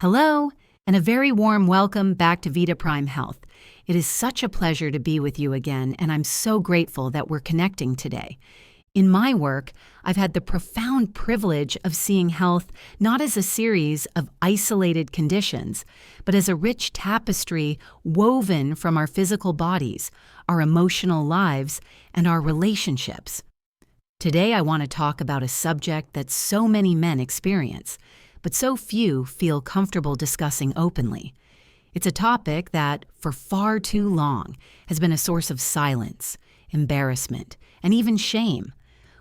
Hello, and a very warm welcome back to Vita Prime Health. It is such a pleasure to be with you again, and I'm so grateful that we're connecting today. In my work, I've had the profound privilege of seeing health not as a series of isolated conditions, but as a rich tapestry woven from our physical bodies, our emotional lives, and our relationships. Today, I want to talk about a subject that so many men experience, but so few feel comfortable discussing openly. It's a topic that, for far too long, has been a source of silence, embarrassment, and even shame.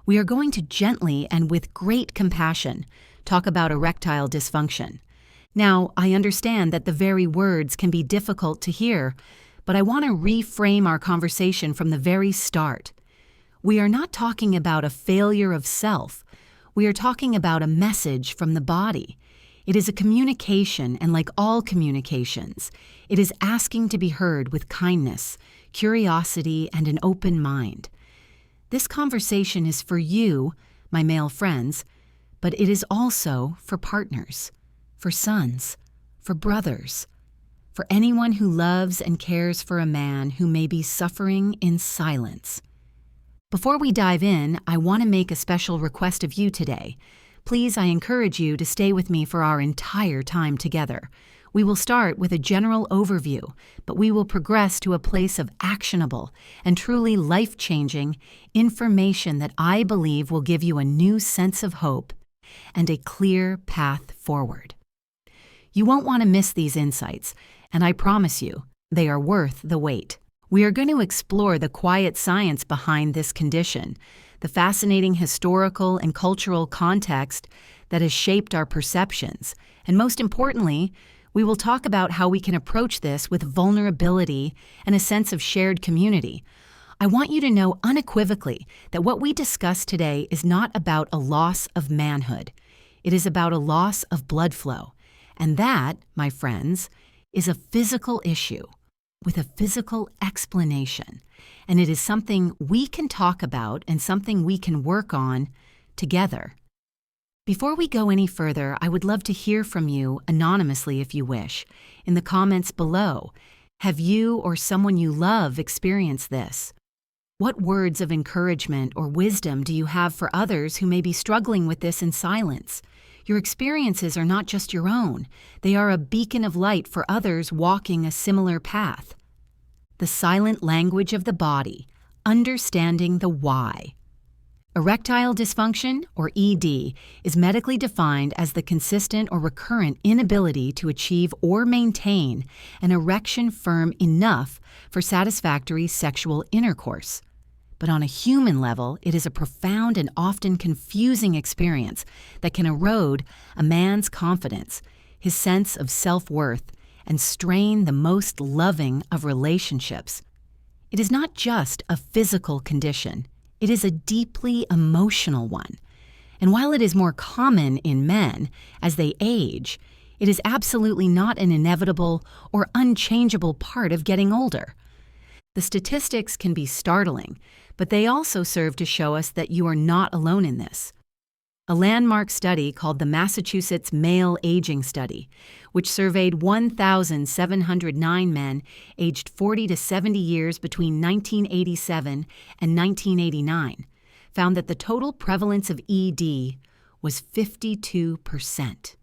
We are going to gently and with great compassion talk about erectile dysfunction. Now, I understand that the very words can be difficult to hear, but I want to reframe our conversation from the very start. We are not talking about a failure of self. We are talking about a message from the body. It is a communication, and like all communications, it is asking to be heard with kindness, curiosity, and an open mind. This conversation is for you, my male friends, but it is also for partners, for sons, for brothers, for anyone who loves and cares for a man who may be suffering in silence. Before we dive in, I want to make a special request of you today. Please, I encourage you to stay with me for our entire time together. We will start with a general overview, but we will progress to a place of actionable and truly life-changing information that I believe will give you a new sense of hope and a clear path forward. You won't want to miss these insights, and I promise you, they are worth the wait. We are going to explore the quiet science behind this condition, the fascinating historical and cultural context that has shaped our perceptions, and most importantly, we will talk about how we can approach this with vulnerability and a sense of shared community. I want you to know unequivocally that what we discuss today is not about a loss of manhood. It is about a loss of blood flow. And that, my friends, is a physical issue with a physical explanation. And it is something we can talk about and something we can work on together. Before we go any further, I would love to hear from you anonymously if you wish. In the comments below, have you or someone you love experienced this? What words of encouragement or wisdom do you have for others who may be struggling with this in silence? Your experiences are not just your own. They are a beacon of light for others walking a similar path. The silent language of the body, understanding the why. Erectile dysfunction, or ED, is medically defined as the consistent or recurrent inability to achieve or maintain an erection firm enough for satisfactory sexual intercourse. But on a human level, it is a profound and often confusing experience that can erode a man's confidence, his sense of self-worth, and strain the most loving of relationships. It is not just a physical condition. It is a deeply emotional one. And while it is more common in men as they age, it is absolutely not an inevitable or unchangeable part of getting older. The statistics can be startling, but they also serve to show us that you are not alone in this. A landmark study called the Massachusetts Male Aging Study, which surveyed 1,709 men aged 40 to 70 years between 1987 and 1989, found that the total prevalence of ED was 52%.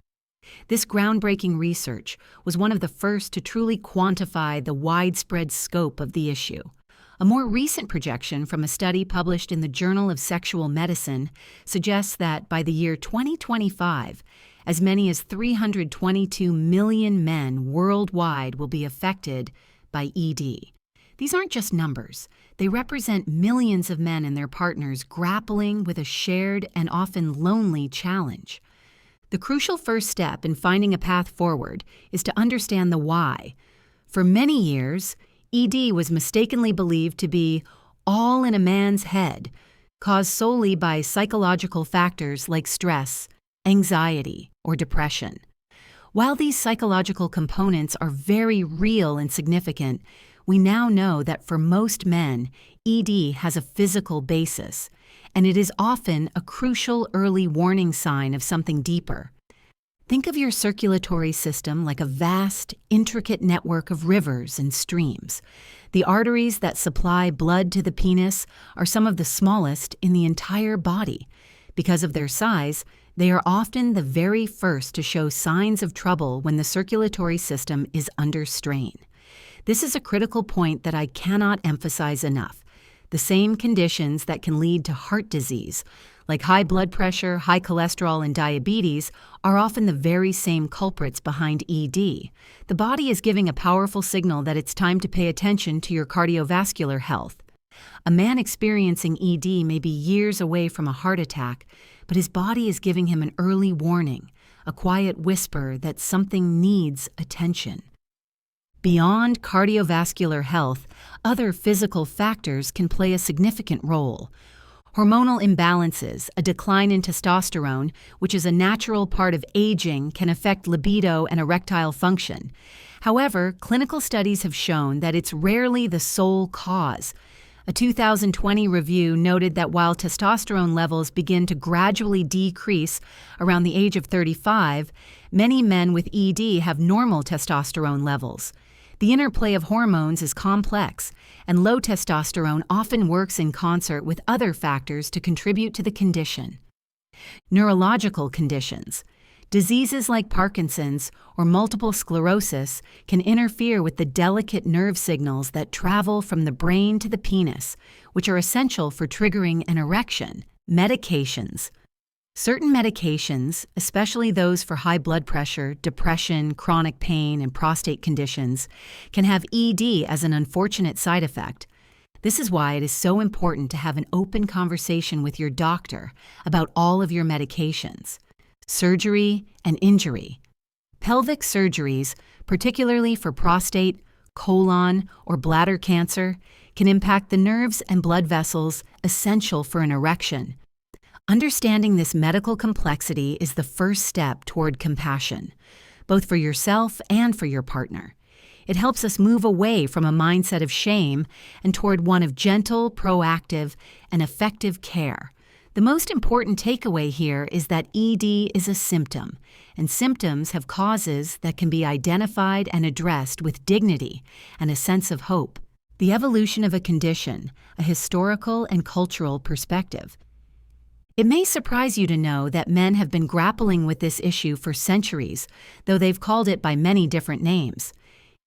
This groundbreaking research was one of the first to truly quantify the widespread scope of the issue. A more recent projection from a study published in the Journal of Sexual Medicine suggests that by the year 2025, as many as 322 million men worldwide will be affected by ED. These aren't just numbers. They represent millions of men and their partners grappling with a shared and often lonely challenge. The crucial first step in finding a path forward is to understand the why. For many years, ED was mistakenly believed to be all in a man's head, caused solely by psychological factors like stress, anxiety, or depression. While these psychological components are very real and significant, we now know that for most men, ED has a physical basis, and it is often a crucial early warning sign of something deeper. Think of your circulatory system like a vast, intricate network of rivers and streams. The arteries that supply blood to the penis are some of the smallest in the entire body. Because of their size, they are often the very first to show signs of trouble when the circulatory system is under strain. This is a critical point that I cannot emphasize enough. The same conditions that can lead to heart disease, like high blood pressure, high cholesterol, and diabetes, are often the very same culprits behind ED. The body is giving a powerful signal that it's time to pay attention to your cardiovascular health. A man experiencing ED may be years away from a heart attack, but his body is giving him an early warning, a quiet whisper that something needs attention. Beyond cardiovascular health, other physical factors can play a significant role. Hormonal imbalances, a decline in testosterone, which is a natural part of aging, can affect libido and erectile function. However, clinical studies have shown that it's rarely the sole cause. A 2020 review noted that while testosterone levels begin to gradually decrease around the age of 35, many men with ED have normal testosterone levels. The interplay of hormones is complex, and low testosterone often works in concert with other factors to contribute to the condition. Neurological conditions. Diseases like Parkinson's or multiple sclerosis can interfere with the delicate nerve signals that travel from the brain to the penis, which are essential for triggering an erection. Medications. Certain medications, especially those for high blood pressure, depression, chronic pain, and prostate conditions, can have ED as an unfortunate side effect. This is why it is so important to have an open conversation with your doctor about all of your medications. Surgery and injury. Pelvic surgeries, particularly for prostate, colon, or bladder cancer, can impact the nerves and blood vessels essential for an erection. Understanding this medical complexity is the first step toward compassion, both for yourself and for your partner. It helps us move away from a mindset of shame and toward one of gentle, proactive, and effective care. The most important takeaway here is that ED is a symptom, and symptoms have causes that can be identified and addressed with dignity and a sense of hope. The evolution of a condition, a historical and cultural perspective. It may surprise you to know that men have been grappling with this issue for centuries, though they've called it by many different names.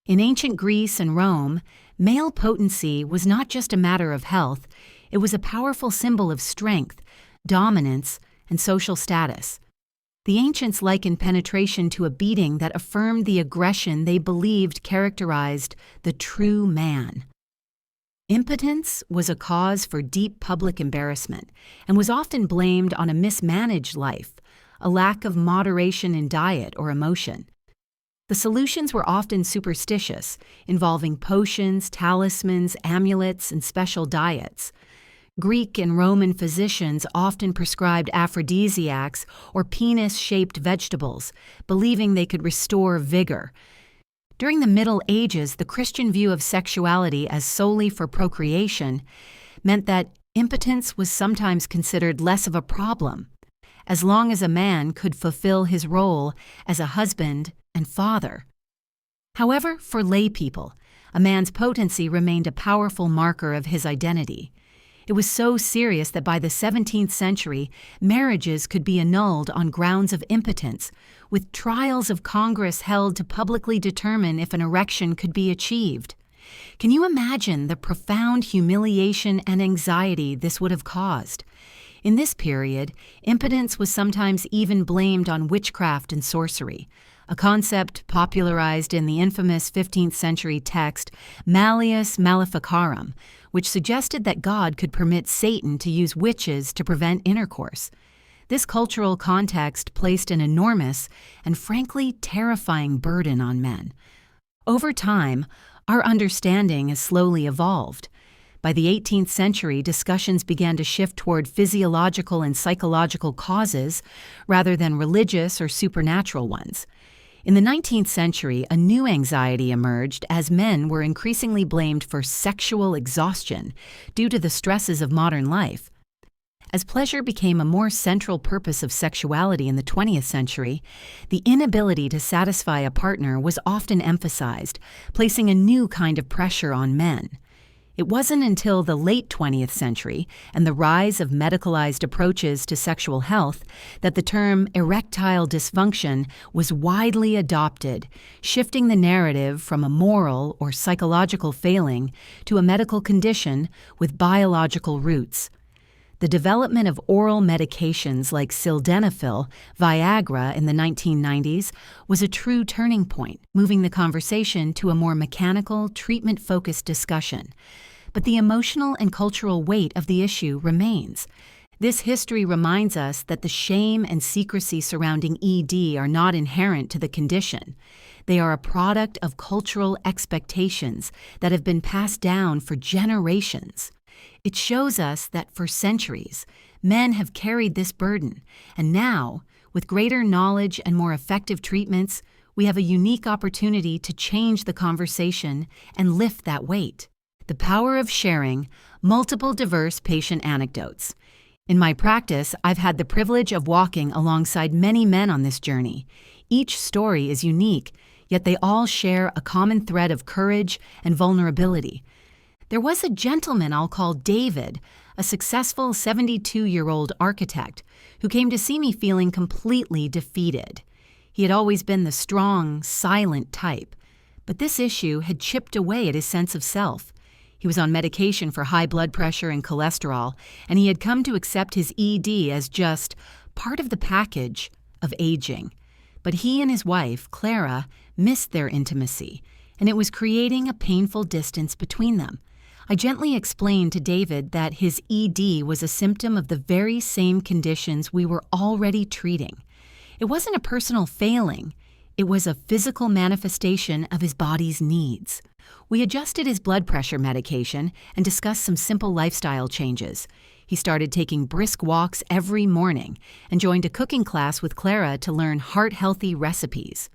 In ancient Greece and Rome, male potency was not just a matter of health, it was a powerful symbol of strength, dominance, and social status. The ancients likened penetration to a beating that affirmed the aggression they believed characterized the true man. Impotence was a cause for deep public embarrassment and was often blamed on a mismanaged life, a lack of moderation in diet or emotion. The solutions were often superstitious, involving potions, talismans, amulets, and special diets. Greek and Roman physicians often prescribed aphrodisiacs or penis-shaped vegetables, believing they could restore vigor. During the Middle Ages, the Christian view of sexuality as solely for procreation meant that impotence was sometimes considered less of a problem, as long as a man could fulfill his role as a husband and father. However, for lay people, a man's potency remained a powerful marker of his identity. It was so serious that by the 17th century, marriages could be annulled on grounds of impotence, with trials of Congress held to publicly determine if an erection could be achieved. Can you imagine the profound humiliation and anxiety this would have caused? In this period, impotence was sometimes even blamed on witchcraft and sorcery, a concept popularized in the infamous 15th century text Malleus Maleficarum, which suggested that God could permit Satan to use witches to prevent intercourse. This cultural context placed an enormous and frankly terrifying burden on men. Over time, our understanding has slowly evolved. By the 18th century, discussions began to shift toward physiological and psychological causes rather than religious or supernatural ones. In the 19th century, a new anxiety emerged as men were increasingly blamed for sexual exhaustion due to the stresses of modern life. As pleasure became a more central purpose of sexuality in the 20th century, the inability to satisfy a partner was often emphasized, placing a new kind of pressure on men. It wasn't until the late 20th century and the rise of medicalized approaches to sexual health that the term erectile dysfunction was widely adopted, shifting the narrative from a moral or psychological failing to a medical condition with biological roots. The development of oral medications like sildenafil, Viagra in the 1990s was a true turning point, moving the conversation to a more mechanical, treatment-focused discussion. But the emotional and cultural weight of the issue remains. This history reminds us that the shame and secrecy surrounding ED are not inherent to the condition. They are a product of cultural expectations that have been passed down for generations. It shows us that for centuries, men have carried this burden, and now, with greater knowledge and more effective treatments, we have a unique opportunity to change the conversation and lift that weight. The power of sharing multiple diverse patient anecdotes. In my practice, I've had the privilege of walking alongside many men on this journey. Each story is unique, yet they all share a common thread of courage and vulnerability. There was a gentleman I'll call David, a successful 72-year-old architect, who came to see me feeling completely defeated. He had always been the strong, silent type, but this issue had chipped away at his sense of self. He was on medication for high blood pressure and cholesterol, and he had come to accept his ED as just part of the package of aging. But he and his wife, Clara, missed their intimacy, and it was creating a painful distance between them. I gently explained to David that his ED was a symptom of the very same conditions we were already treating. It wasn't a personal failing. It was a physical manifestation of his body's needs. We adjusted his blood pressure medication and discussed some simple lifestyle changes. He started taking brisk walks every morning and joined a cooking class with Clara to learn heart-healthy recipes.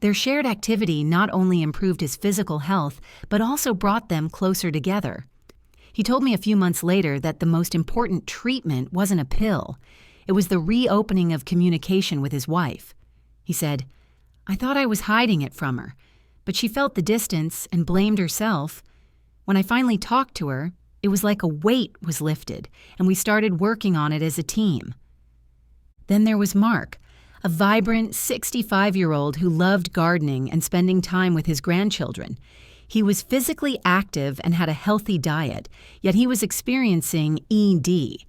Their shared activity not only improved his physical health, but also brought them closer together. He told me a few months later that the most important treatment wasn't a pill. It was the reopening of communication with his wife. He said, "I thought I was hiding it from her, but she felt the distance and blamed herself. When I finally talked to her, it was like a weight was lifted, and we started working on it as a team." Then there was Mark, a vibrant 65-year-old who loved gardening and spending time with his grandchildren. He was physically active and had a healthy diet, yet he was experiencing ED.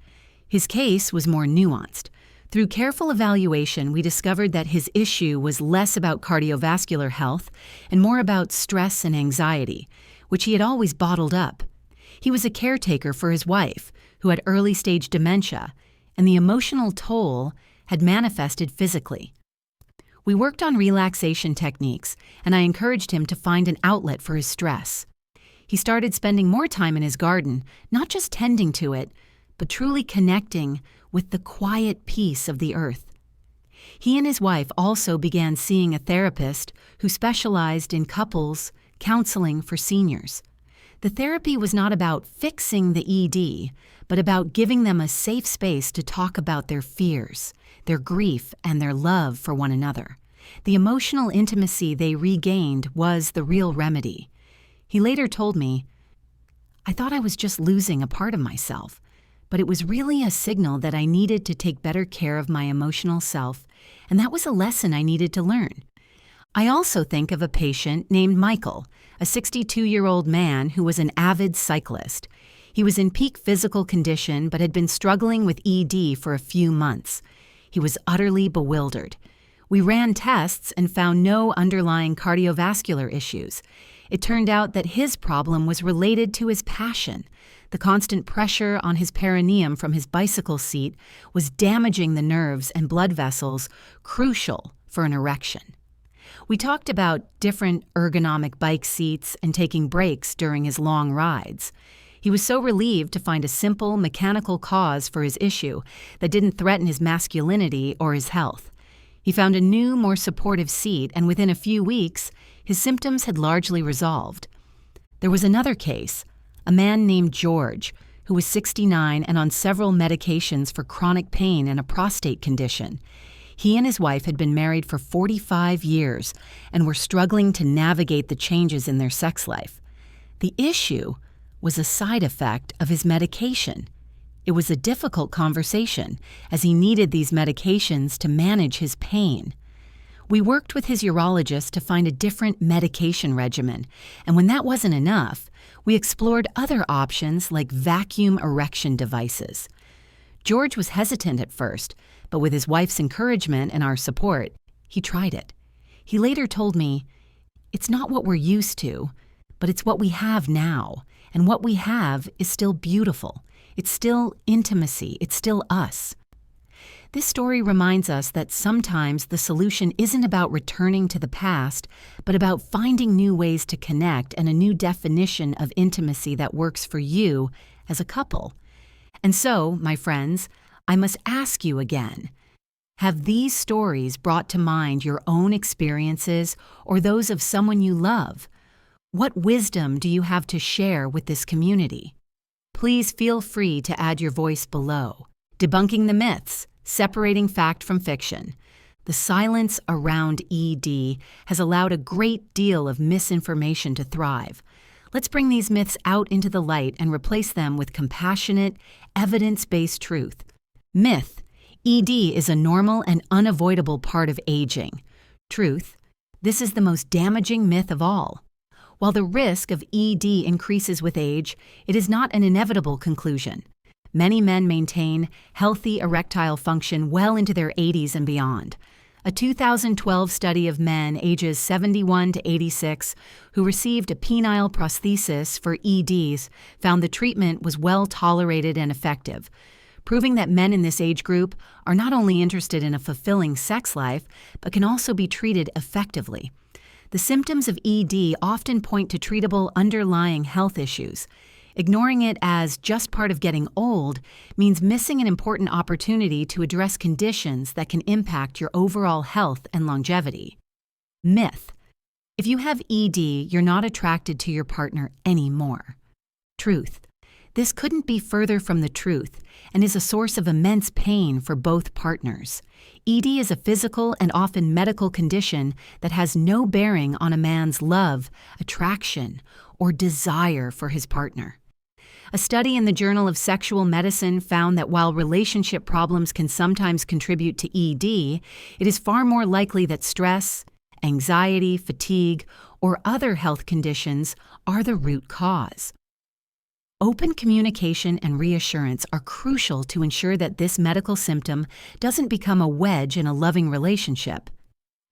His case was more nuanced. Through careful evaluation, we discovered that his issue was less about cardiovascular health and more about stress and anxiety, which he had always bottled up. He was a caretaker for his wife, who had early-stage dementia, and the emotional toll had manifested physically. We worked on relaxation techniques, and I encouraged him to find an outlet for his stress. He started spending more time in his garden, not just tending to it, but truly connecting with the quiet peace of the earth. He and his wife also began seeing a therapist who specialized in couples counseling for seniors. The therapy was not about fixing the ED, but about giving them a safe space to talk about their fears, their grief, and their love for one another. The emotional intimacy they regained was the real remedy. He later told me, "I thought I was just losing a part of myself, but it was really a signal that I needed to take better care of my emotional self, and that was a lesson I needed to learn." I also think of a patient named Michael, a 62-year-old man who was an avid cyclist. He was in peak physical condition but had been struggling with ED for a few months. He was utterly bewildered. We ran tests and found no underlying cardiovascular issues. It turned out that his problem was related to his passion. The constant pressure on his perineum from his bicycle seat was damaging the nerves and blood vessels crucial for an erection. We talked about different ergonomic bike seats and taking breaks during his long rides. He was so relieved to find a simple mechanical cause for his issue that didn't threaten his masculinity or his health. He found a new, more supportive seat, and within a few weeks, his symptoms had largely resolved. There was another case, a man named George, who was 69 and on several medications for chronic pain and a prostate condition. He and his wife had been married for 45 years and were struggling to navigate the changes in their sex life. The issue was a side effect of his medication. It was a difficult conversation, as he needed these medications to manage his pain. We worked with his urologist to find a different medication regimen, and when that wasn't enough, we explored other options like vacuum erection devices. George was hesitant at first, but with his wife's encouragement and our support, he tried it. He later told me, "It's not what we're used to, but it's what we have now, and what we have is still beautiful. It's still intimacy. It's still us." This story reminds us that sometimes the solution isn't about returning to the past, but about finding new ways to connect and a new definition of intimacy that works for you as a couple. And so, my friends, I must ask you again, have these stories brought to mind your own experiences or those of someone you love? What wisdom do you have to share with this community? Please feel free to add your voice below. Debunking the myths, separating fact from fiction. The silence around ED has allowed a great deal of misinformation to thrive. Let's bring these myths out into the light and replace them with compassionate, evidence-based truth. Myth: ED is a normal and unavoidable part of aging. Truth: this is the most damaging myth of all. While the risk of ED increases with age, it is not an inevitable conclusion. Many men maintain healthy erectile function well into their 80s and beyond. A 2012 study of men ages 71 to 86 who received a penile prosthesis for EDs found the treatment was well tolerated and effective, proving that men in this age group are not only interested in a fulfilling sex life, but can also be treated effectively. The symptoms of ED often point to treatable underlying health issues. Ignoring it as just part of getting old means missing an important opportunity to address conditions that can impact your overall health and longevity. Myth: if you have ED, you're not attracted to your partner anymore. Truth: this couldn't be further from the truth and is a source of immense pain for both partners. ED is a physical and often medical condition that has no bearing on a man's love, attraction, or desire for his partner. A study in the Journal of Sexual Medicine found that while relationship problems can sometimes contribute to ED, it is far more likely that stress, anxiety, fatigue, or other health conditions are the root cause. Open communication and reassurance are crucial to ensure that this medical symptom doesn't become a wedge in a loving relationship.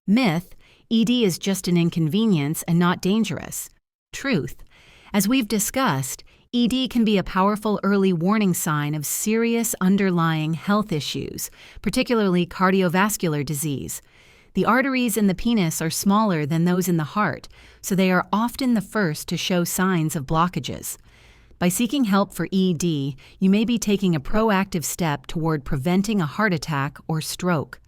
Myth: ED is just an inconvenience and not dangerous. Truth: as we've discussed, ED can be a powerful early warning sign of serious underlying health issues, particularly cardiovascular disease. The arteries in the penis are smaller than those in the heart, so they are often the first to show signs of blockages. By seeking help for ED, you may be taking a proactive step toward preventing a heart attack or stroke.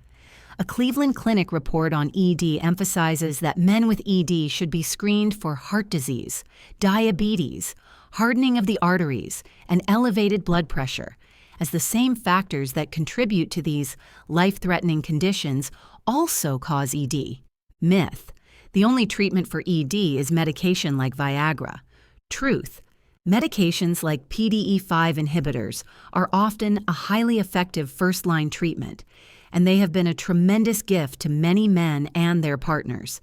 A Cleveland Clinic report on ED emphasizes that men with ED should be screened for heart disease, diabetes, hardening of the arteries, and elevated blood pressure, as the same factors that contribute to these life-threatening conditions also cause ED. Myth: the only treatment for ED is medication like Viagra. Truth: medications like PDE5 inhibitors are often a highly effective first-line treatment, and they have been a tremendous gift to many men and their partners.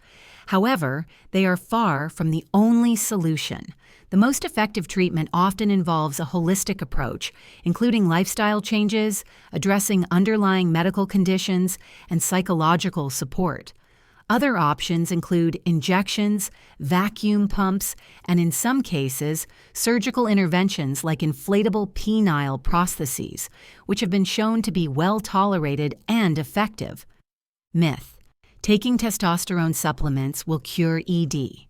However, they are far from the only solution. The most effective treatment often involves a holistic approach, including lifestyle changes, addressing underlying medical conditions, and psychological support. Other options include injections, vacuum pumps, and in some cases, surgical interventions like inflatable penile prostheses, which have been shown to be well tolerated and effective. Myth: taking testosterone supplements will cure ED.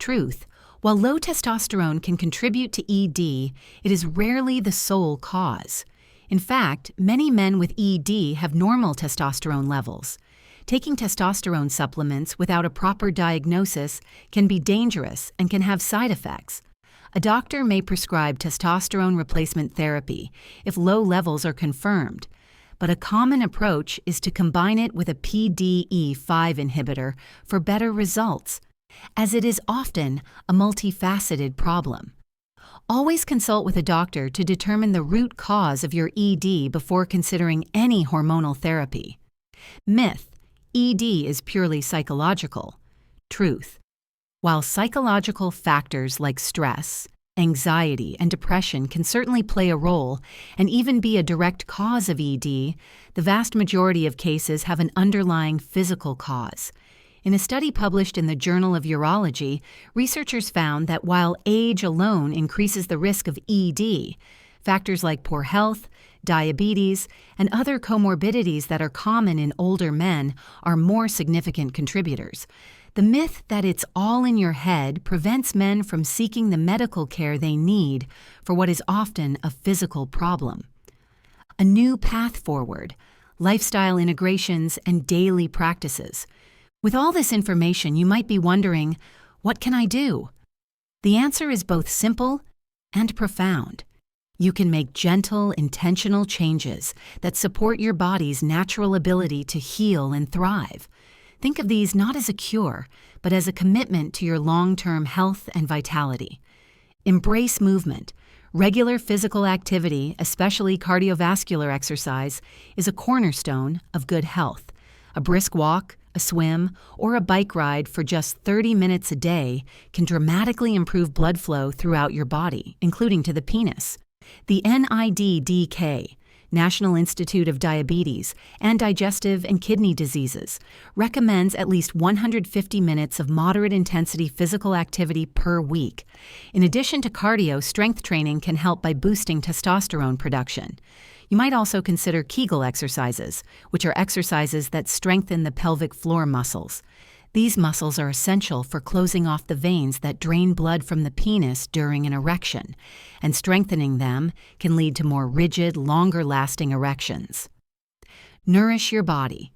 Truth: while low testosterone can contribute to ED, it is rarely the sole cause. In fact, many men with ED have normal testosterone levels. Taking testosterone supplements without a proper diagnosis can be dangerous and can have side effects. A doctor may prescribe testosterone replacement therapy if low levels are confirmed, but a common approach is to combine it with a PDE5 inhibitor for better results, as it is often a multifaceted problem. Always consult with a doctor to determine the root cause of your ED before considering any hormonal therapy. Myth: ED is purely psychological. Truth: while psychological factors like stress, anxiety, and depression can certainly play a role and even be a direct cause of ED, the vast majority of cases have an underlying physical cause. In a study published in the Journal of Urology, researchers found that while age alone increases the risk of ED, factors like poor health, diabetes, and other comorbidities that are common in older men are more significant contributors. The myth that it's all in your head prevents men from seeking the medical care they need for what is often a physical problem. A new path forward: lifestyle integrations and daily practices. With all this information, you might be wondering, what can I do? The answer is both simple and profound. You can make gentle, intentional changes that support your body's natural ability to heal and thrive. Think of these not as a cure, but as a commitment to your long-term health and vitality. Embrace movement. Regular physical activity, especially cardiovascular exercise, is a cornerstone of good health. A brisk walk, a swim, or a bike ride for just 30 minutes a day can dramatically improve blood flow throughout your body, including to the penis. The NIDDK, National Institute of Diabetes and Digestive and Kidney Diseases, recommends at least 150 minutes of moderate-intensity physical activity per week. In addition to cardio, strength training can help by boosting testosterone production. You might also consider Kegel exercises, which are exercises that strengthen the pelvic floor muscles. These muscles are essential for closing off the veins that drain blood from the penis during an erection, and strengthening them can lead to more rigid, longer-lasting erections. Nourish your body.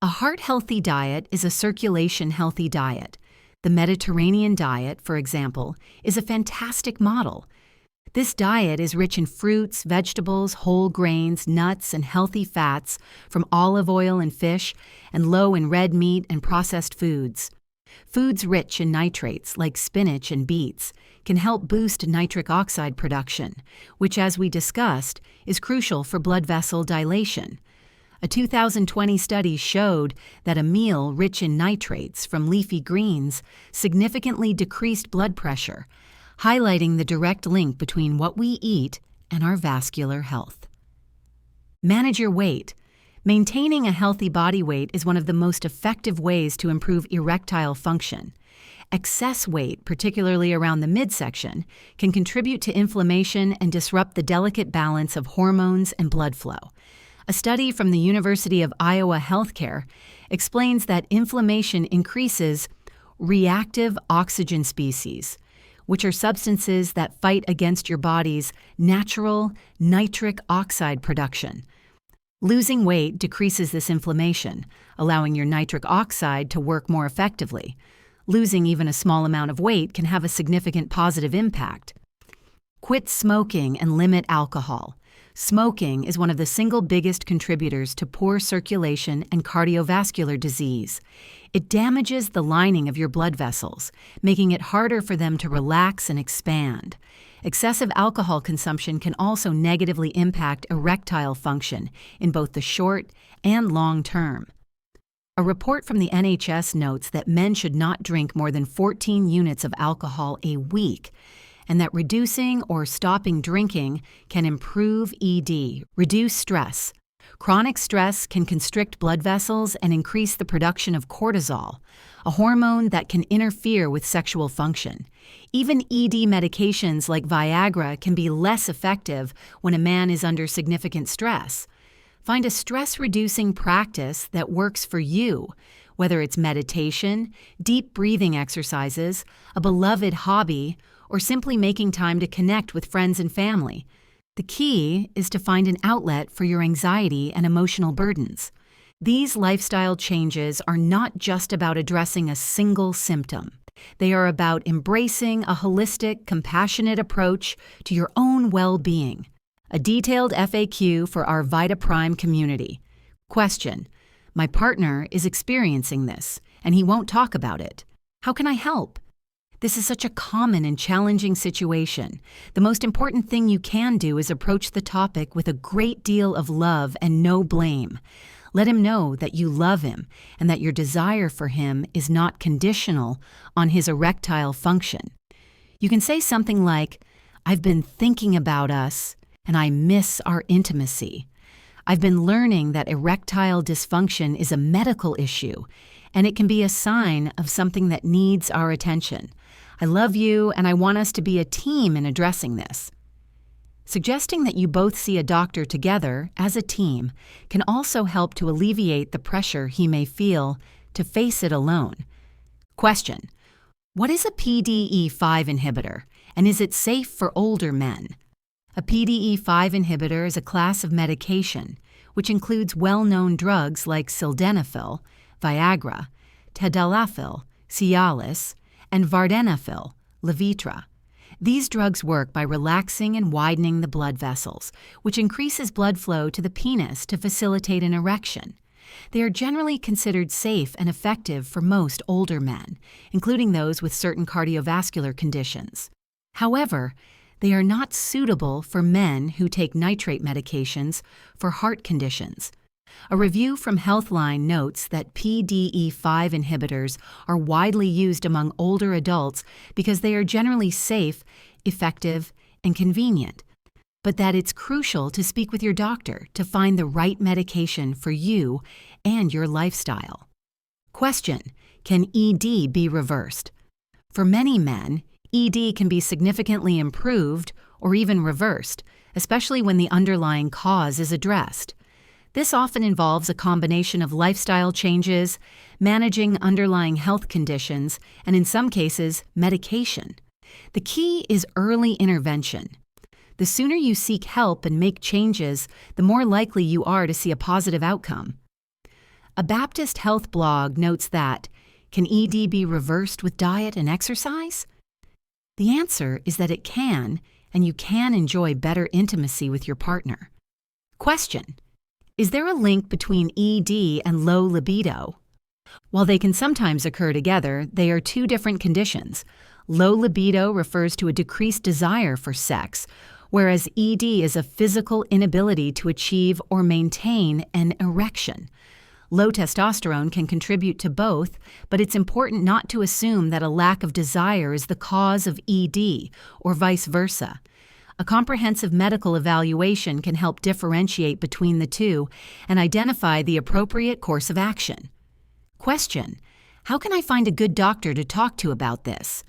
A heart-healthy diet is a circulation-healthy diet. The Mediterranean diet, for example, is a fantastic model. This diet is rich in fruits, vegetables, whole grains, nuts, and healthy fats from olive oil and fish, and low in red meat and processed foods. Foods rich in nitrates, like spinach and beets, can help boost nitric oxide production, which, as we discussed, is crucial for blood vessel dilation. A 2020 study showed that a meal rich in nitrates from leafy greens significantly decreased blood pressure, highlighting the direct link between what we eat and our vascular health. Manage your weight. Maintaining a healthy body weight is one of the most effective ways to improve erectile function. Excess weight, particularly around the midsection, can contribute to inflammation and disrupt the delicate balance of hormones and blood flow. A study from the University of Iowa Healthcare explains that inflammation increases reactive oxygen species, which are substances that fight against your body's natural nitric oxide production. Losing weight decreases this inflammation, allowing your nitric oxide to work more effectively. Losing even a small amount of weight can have a significant positive impact. Quit smoking and limit alcohol. Smoking is one of the single biggest contributors to poor circulation and cardiovascular disease. It damages the lining of your blood vessels, making it harder for them to relax and expand. Excessive alcohol consumption can also negatively impact erectile function in both the short and long term. A report from the NHS notes that men should not drink more than 14 units of alcohol a week, and that reducing or stopping drinking can improve ED, reduce stress. Chronic stress can constrict blood vessels and increase the production of cortisol, a hormone that can interfere with sexual function. Even ED medications like Viagra can be less effective when a man is under significant stress. Find a stress-reducing practice that works for you, whether it's meditation, deep breathing exercises, a beloved hobby, or simply making time to connect with friends and family. The key is to find an outlet for your anxiety and emotional burdens. These lifestyle changes are not just about addressing a single symptom. They are about embracing a holistic, compassionate approach to your own well-being. A detailed FAQ for our Vita Prime community. Question: my partner is experiencing this, and he won't talk about it. How can I help? This is such a common and challenging situation. The most important thing you can do is approach the topic with a great deal of love and no blame. Let him know that you love him and that your desire for him is not conditional on his erectile function. You can say something like, "I've been thinking about us, and I miss our intimacy. I've been learning that erectile dysfunction is a medical issue, and it can be a sign of something that needs our attention. I love you, and I want us to be a team in addressing this." Suggesting that you both see a doctor together as a team can also help to alleviate the pressure he may feel to face it alone. Question: what is a PDE5 inhibitor, and is it safe for older men? A PDE5 inhibitor is a class of medication which includes well-known drugs like sildenafil, Viagra, tadalafil, Cialis, and vardenafil, Levitra. These drugs work by relaxing and widening the blood vessels, which increases blood flow to the penis to facilitate an erection. They are generally considered safe and effective for most older men, including those with certain cardiovascular conditions. However, they are not suitable for men who take nitrate medications for heart conditions. A review from Healthline notes that PDE5 inhibitors are widely used among older adults because they are generally safe, effective, and convenient, but that it's crucial to speak with your doctor to find the right medication for you and your lifestyle. Question: can ED be reversed? For many men, ED can be significantly improved or even reversed, especially when the underlying cause is addressed. This often involves a combination of lifestyle changes, managing underlying health conditions, and in some cases, medication. The key is early intervention. The sooner you seek help and make changes, the more likely you are to see a positive outcome. A Baptist health blog notes that, can ED be reversed with diet and exercise? The answer is that it can, and you can enjoy better intimacy with your partner. Question: is there a link between ED and low libido? While they can sometimes occur together, they are two different conditions. Low libido refers to a decreased desire for sex, whereas ED is a physical inability to achieve or maintain an erection. Low testosterone can contribute to both, but it's important not to assume that a lack of desire is the cause of ED, or vice versa. A comprehensive medical evaluation can help differentiate between the two and identify the appropriate course of action. Question: how can I find a good doctor to talk to about this?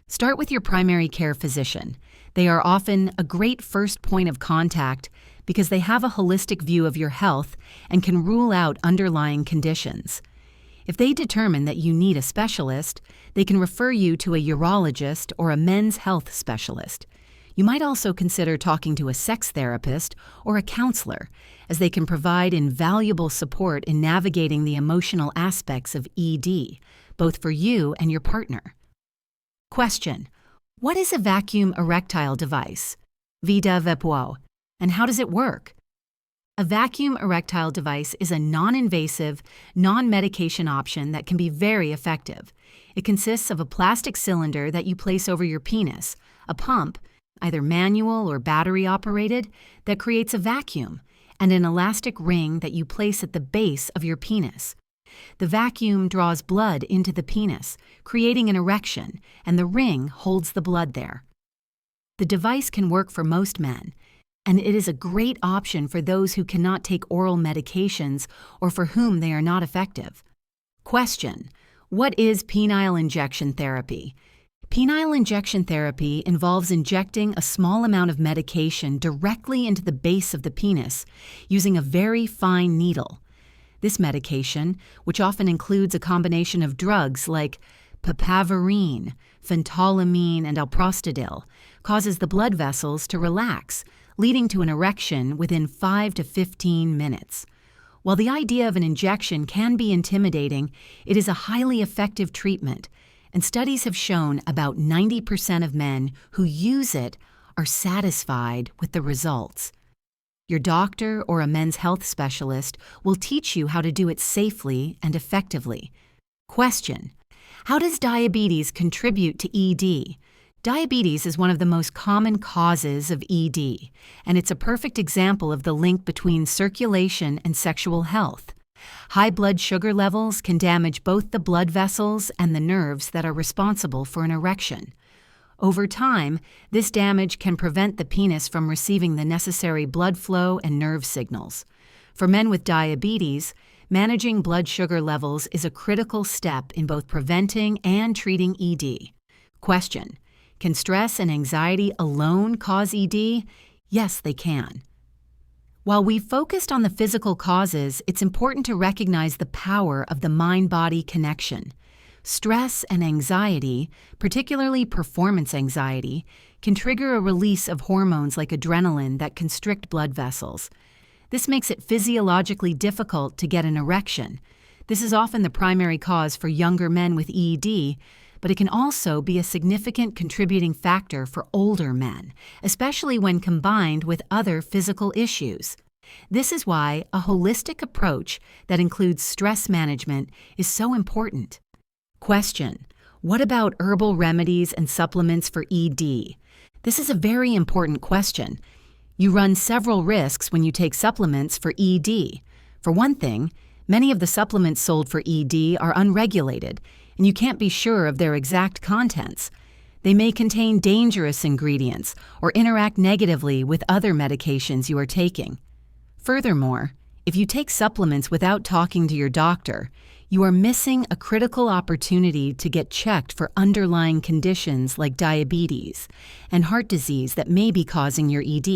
Start with your primary care physician. They are often a great first point of contact because they have a holistic view of your health and can rule out underlying conditions. If they determine that you need a specialist, they can refer you to a urologist or a men's health specialist. You might also consider talking to a sex therapist or a counselor, as they can provide invaluable support in navigating the emotional aspects of ED, both for you and your partner. Question: what is a vacuum erectile device, Vita Vapuo, and how does it work? A vacuum erectile device is a non-invasive, non-medication option that can be very effective. It consists of a plastic cylinder that you place over your penis, a pump, either manual or battery-operated, that creates a vacuum, and an elastic ring that you place at the base of your penis. The vacuum draws blood into the penis, creating an erection, and the ring holds the blood there. The device can work for most men, and it is a great option for those who cannot take oral medications or for whom they are not effective. Question: what is penile injection therapy? Penile injection therapy involves injecting a small amount of medication directly into the base of the penis using a very fine needle. This medication, which often includes a combination of drugs like papaverine, phentolamine, and alprostadil, causes the blood vessels to relax, leading to an erection within 5 to 15 minutes. While the idea of an injection can be intimidating, it is a highly effective treatment, and studies have shown about 90% of men who use it are satisfied with the results. Your doctor or a men's health specialist will teach you how to do it safely and effectively. Question: how does diabetes contribute to ED? Diabetes is one of the most common causes of ED, and it's a perfect example of the link between circulation and sexual health. High blood sugar levels can damage both the blood vessels and the nerves that are responsible for an erection. Over time, this damage can prevent the penis from receiving the necessary blood flow and nerve signals. For men with diabetes, managing blood sugar levels is a critical step in both preventing and treating ED. Question: can stress and anxiety alone cause ED? Yes, they can. While we've focused on the physical causes, it's important to recognize the power of the mind-body connection. Stress and anxiety, particularly performance anxiety, can trigger a release of hormones like adrenaline that constrict blood vessels. This makes it physiologically difficult to get an erection. This is often the primary cause for younger men with ED, but it can also be a significant contributing factor for older men, especially when combined with other physical issues. This is why a holistic approach that includes stress management is so important. Question: what about herbal remedies and supplements for ED? This is a very important question. You run several risks when you take supplements for ED. For one thing, many of the supplements sold for ED are unregulated, and you can't be sure of their exact contents. They may contain dangerous ingredients or interact negatively with other medications you are taking. Furthermore, if you take supplements without talking to your doctor, you are missing a critical opportunity to get checked for underlying conditions like diabetes and heart disease that may be causing your ED.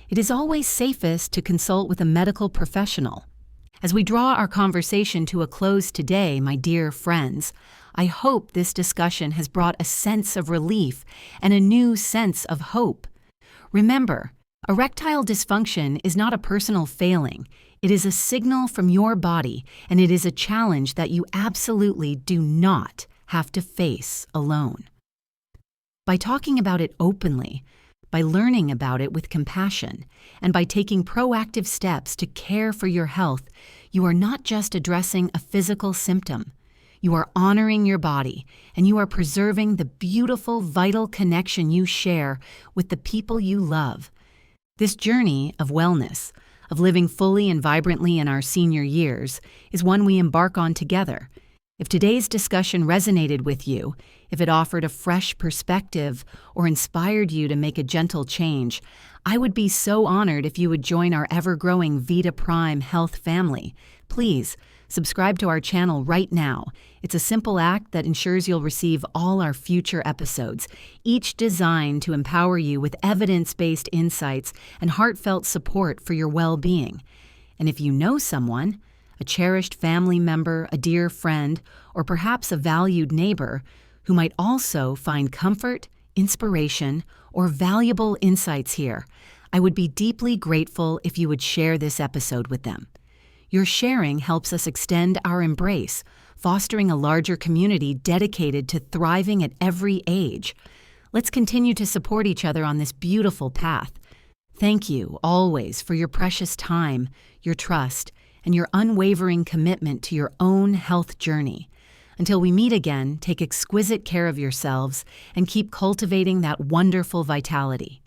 It is always safest to consult with a medical professional. As we draw our conversation to a close today, my dear friends, I hope this discussion has brought a sense of relief and a new sense of hope. Remember, erectile dysfunction is not a personal failing. It is a signal from your body, and it is a challenge that you absolutely do not have to face alone. By talking about it openly, by learning about it with compassion, and by taking proactive steps to care for your health, you are not just addressing a physical symptom. You are honoring your body, and you are preserving the beautiful, vital connection you share with the people you love. This journey of wellness, of living fully and vibrantly in our senior years, is one we embark on together. If today's discussion resonated with you, if it offered a fresh perspective or inspired you to make a gentle change, I would be so honored if you would join our ever-growing Vita Prime Health family. Please, subscribe to our channel right now. It's a simple act that ensures you'll receive all our future episodes, each designed to empower you with evidence-based insights and heartfelt support for your well-being. And if you know someone, a cherished family member, a dear friend, or perhaps a valued neighbor who might also find comfort, inspiration, or valuable insights here, I would be deeply grateful if you would share this episode with them. Your sharing helps us extend our embrace, fostering a larger community dedicated to thriving at every age. Let's continue to support each other on this beautiful path. Thank you always for your precious time, your trust, and your unwavering commitment to your own health journey. Until we meet again, take exquisite care of yourselves and keep cultivating that wonderful vitality.